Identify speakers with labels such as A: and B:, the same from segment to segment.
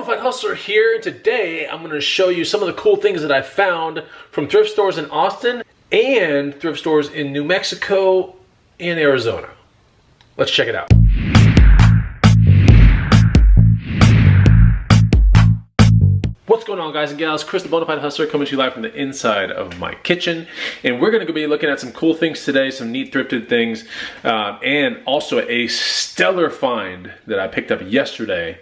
A: Bonafide Hustler here, and today I'm going to show you some of the cool things that I found from thrift stores in Austin and thrift stores in New Mexico and Arizona. Let's check it out. What's going on, guys and gals? Chris the Bonafide Hustler coming to you live from the inside of my kitchen, and we're going to be looking at some cool things today, some neat thrifted things, and also a stellar find that I picked up yesterday.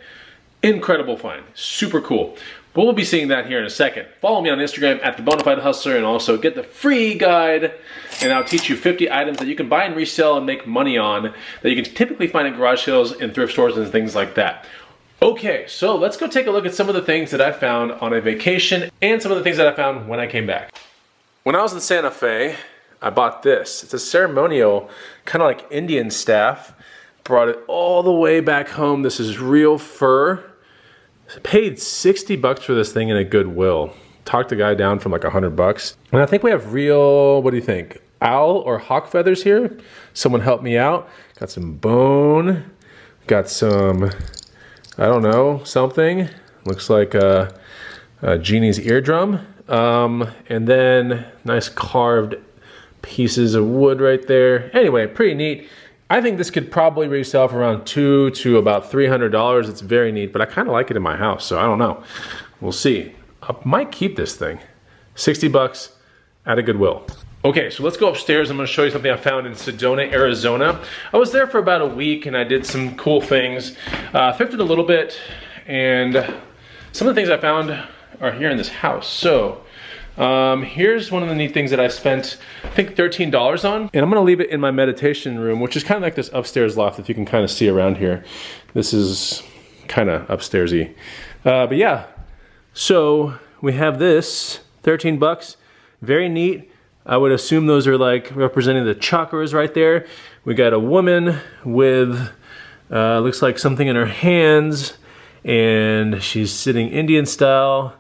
A: Incredible find, super cool. But we'll be seeing that here in a second. Follow me on Instagram at the Bonafide Hustler, and also get the free guide, and I'll teach you 50 items that you can buy and resell and make money on that you can typically find at garage sales and thrift stores and things like that. Okay, so let's go take a look at some of the things that I found on a vacation and some of the things that I found when I came back. When I was in Santa Fe, I bought this. It's a ceremonial, kind of like Indian staff. Brought it all the way back home. This is real fur. I paid 60 bucks for this thing in a Goodwill. Talked the guy down from like 100 bucks. And I think we have real, what do you think? Owl or hawk feathers here. Someone helped me out. Got some bone. Got some, I don't know, something. Looks like a genie's eardrum. And then nice carved pieces of wood right there. Anyway, pretty neat. I think this could probably resell for around $200 to about $300. It's very neat, but I kind of like it in my house, so I don't know. We'll see. I might keep this thing. 60 bucks at a Goodwill. Okay, so let's go upstairs. I'm gonna show you something I found in Sedona, Arizona. I was there for about a week and I did some cool things. Thrifted a little bit, and some of the things I found are here in this house. So, here's one of the neat things that I spent, I think, $13 on. And I'm gonna leave it in my meditation room, which is kind of like this upstairs loft, if you can kind of see around here. This is kind of upstairsy. But yeah, so we have this, 13 bucks, very neat. I would assume those are like representing the chakras right there. We got a woman with, looks like something in her hands, and she's sitting Indian style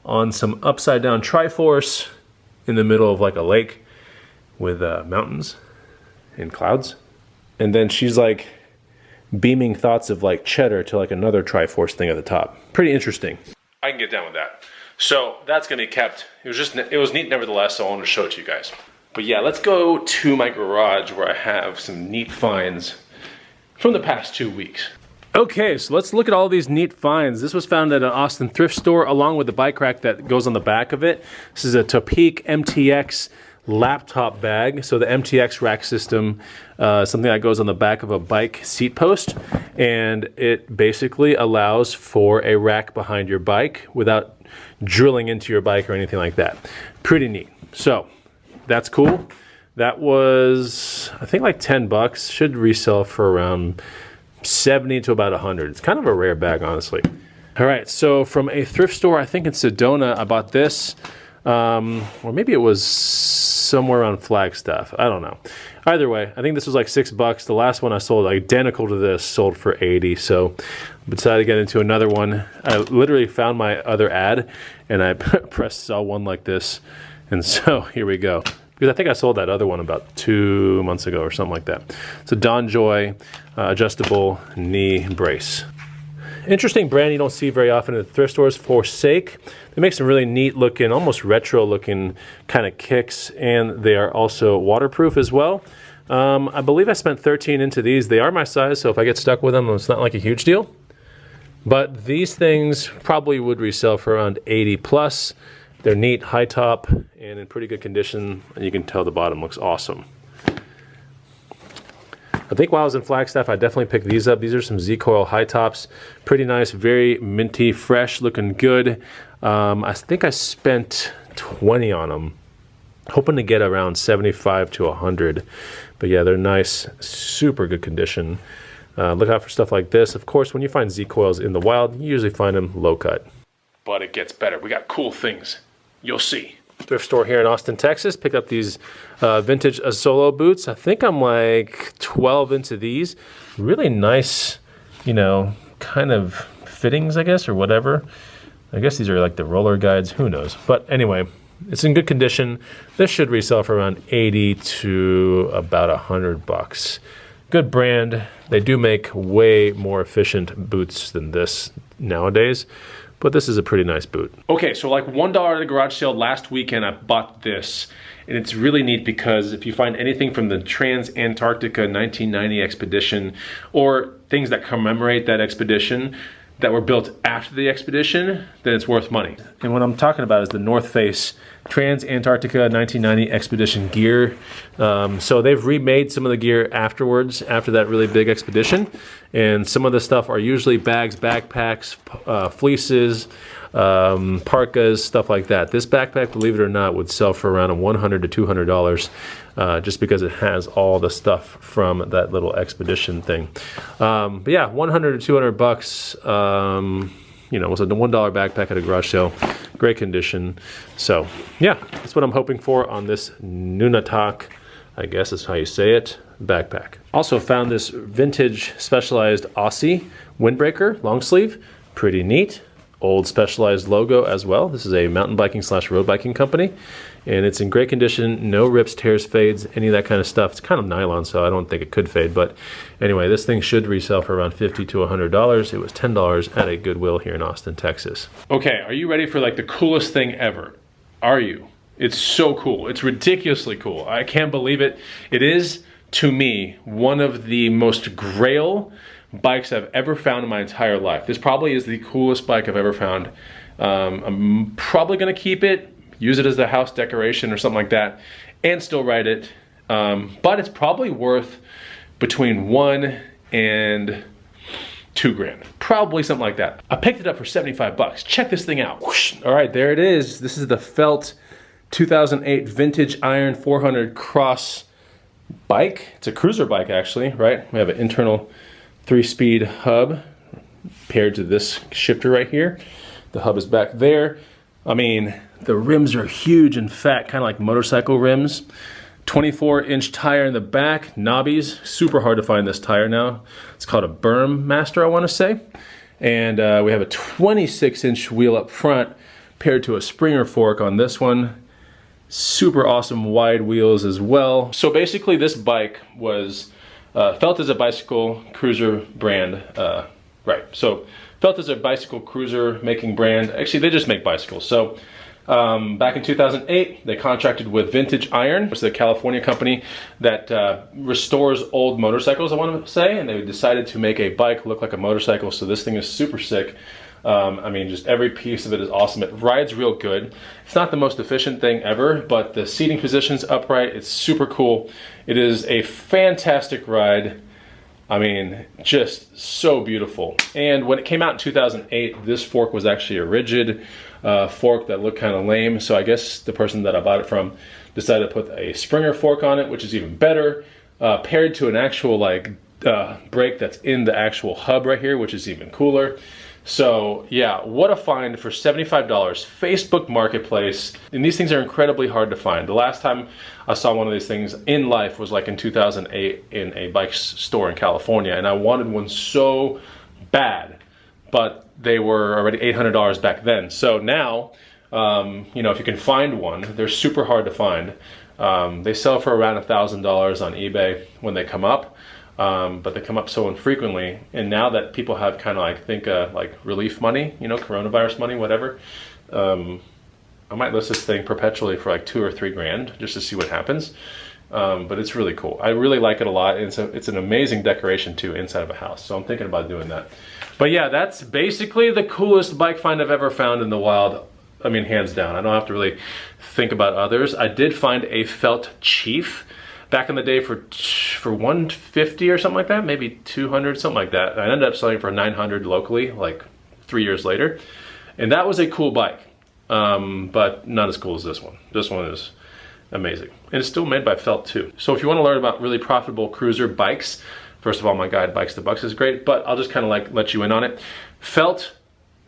A: on some upside down Triforce in the middle of like a lake with mountains and clouds. And then she's like beaming thoughts of like cheddar to like another Triforce thing at the top. Pretty interesting. I can get down with that. So that's gonna be kept. It was neat nevertheless, so I wanted to show it to you guys. But yeah, let's go to my garage where I have some neat finds from the past 2 weeks. Okay, so let's look at all these neat finds. This was found at an Austin thrift store along with the bike rack that goes on the back of it. This is a Topeka Mtx Laptop Bag. So the Mtx rack system, something that goes on the back of a bike seat post, and it basically allows for a rack behind your bike without drilling into your bike or anything like that. Pretty neat. So that's cool. That was, I think, like 10 bucks. Should resell for around 70 to about 100. It's kind of a rare bag, honestly. All right, so from a thrift store, I think in Sedona, I bought this, or maybe it was somewhere around Flagstaff. I don't know. Either way, I think this was like 6 bucks. The last one I sold, identical to this, sold for 80. So I decided to get into another one. I literally found my other ad, and I pressed sell one like this, and so here we go. Because I think I sold that other one about 2 months ago or something like that. It's a Don Joy adjustable knee brace. Interesting brand you don't see very often at thrift stores, Forsake. They make some really neat looking, almost retro looking kind of kicks, and they are also waterproof as well. I believe I spent 13 into these. They are my size, so if I get stuck with them, it's not like a huge deal. But these things probably would resell for around 80 plus. They're neat, high top, and in pretty good condition. And you can tell the bottom looks awesome. I think while I was in Flagstaff, I definitely picked these up. These are some Z-Coil high tops. Pretty nice, very minty, fresh, looking good. I think I spent 20 on them. Hoping to get around 75 to 100. But yeah, they're nice, super good condition. Look out for stuff like this. Of course, when you find Z-Coils in the wild, you usually find them low cut. But it gets better. We got cool things. You'll see. Thrift store here in Austin, Texas. Picked up these vintage Solo boots. I think I'm like 12 into these. Really nice, you know, kind of fittings, I guess, or whatever. I guess these are like the roller guides. Who knows? But anyway, it's in good condition. This should resell for around 80 to about 100 bucks. good brand. They do make way more efficient boots than this nowadays, but this is a pretty nice boot. Okay, so like $1 at a garage sale last weekend, I bought this. And it's really neat because if you find anything from the Trans-Antarctica 1990 expedition or things that commemorate that expedition that were built after the expedition, then it's worth money. And what I'm talking about is the North Face Trans-Antarctica 1990 expedition gear. So they've remade some of the gear afterwards, after that really big expedition. And some of the stuff are usually bags, backpacks, fleeces, parkas, stuff like that. This backpack, believe it or not, would sell for around $100 to $200 just because it has all the stuff from that little expedition thing. But yeah, $100 to $200. You know, it was a $1 backpack at a garage sale. Great condition. So yeah, that's what I'm hoping for on this Nunatak, I guess is how you say it, backpack. Also found this vintage Specialized Aussie Windbreaker long sleeve. Pretty neat. Old Specialized logo as well. This is a mountain biking / road biking company, and it's in great condition. No rips, tears, fades, any of that kind of stuff. It's kind of nylon, so I don't think it could fade, but anyway, this thing should resell for around $50 to $100. It was $10 at a Goodwill here in Austin, Texas. Okay, are you ready for like the coolest thing ever? Are you? It's so cool. It's ridiculously cool. I can't believe it. It is, to me, one of the most Grail bikes I've ever found in my entire life. This probably is the coolest bike I've ever found. I'm probably gonna keep it, use it as a house decoration or something like that, and still ride it. But it's probably worth between $1 and $2 grand. Probably something like that. I picked it up for 75 bucks. Check this thing out. Whoosh. All right, there it is. This is the Felt 2008 Vintage Iron 400 Cross bike. It's a cruiser bike actually, right? We have an internal 3-speed hub paired to this shifter right here. The hub is back there. I mean, the rims are huge and fat, kind of like motorcycle rims. 24-inch tire in the back, knobbies. Super hard to find this tire now. It's called a Berm Master, I want to say. And we have a 26-inch wheel up front paired to a Springer fork on this one. Super awesome wide wheels as well. So basically this bike was Felt is a bicycle cruiser brand, right? So Felt is a bicycle cruiser making brand. Actually, they just make bicycles. So back in 2008, they contracted with Vintage Iron, which is a California company that restores old motorcycles, I want to say, and they decided to make a bike look like a motorcycle. So this thing is super sick. I mean, just every piece of it is awesome. It rides real good. It's not the most efficient thing ever, but the seating position's upright. It's super cool. It is a fantastic ride. I mean, just so beautiful. And when it came out in 2008, this fork was actually a rigid fork that looked kind of lame. So I guess the person that I bought it from decided to put a Springer fork on it, which is even better, paired to an actual like brake that's in the actual hub right here, which is even cooler. So yeah, what a find for $75. Facebook Marketplace. And these things are incredibly hard to find. The last time I saw one of these things in life was like in 2008 in a bike store in California, and I wanted one so bad, but they were already $800 back then. So now, you know, if you can find one, they're super hard to find. They sell for around $1,000 on eBay when they come up. But they come up so infrequently, and now that people have kind of like relief money, you know, coronavirus money, whatever, I might list this thing perpetually for like $2 or $3 grand just to see what happens. But it's really cool. I really like it a lot, and it's an amazing decoration too inside of a house. So I'm thinking about doing that. But yeah, that's basically the coolest bike find I've ever found in the wild. I mean, hands down. I don't have to really think about others. I did find a Felt Chief back in the day for $150 or something like that, maybe $200, something like that. I ended up selling for $900 locally, like 3 years later. And that was a cool bike, but not as cool as this one. This one is amazing. And it's still made by Felt too. So if you want to learn about really profitable cruiser bikes, first of all, my guide Bikes to Bucks is great, but I'll just kind of like let you in on it. Felt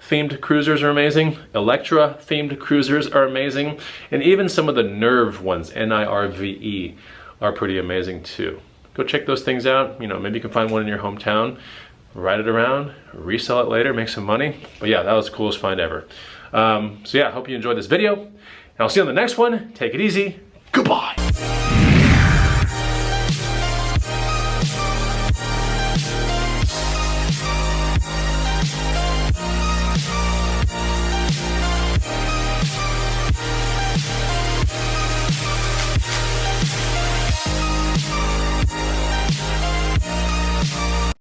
A: themed cruisers are amazing. Electra themed cruisers are amazing. And even some of the Nerve ones, N-I-R-V-E, are pretty amazing too. Go check those things out. You know, maybe you can find one in your hometown, ride it around, resell it later, make some money. But yeah, that was the coolest find ever. So yeah, I hope you enjoyed this video, and I'll see you on the next one. Take it easy. Goodbye.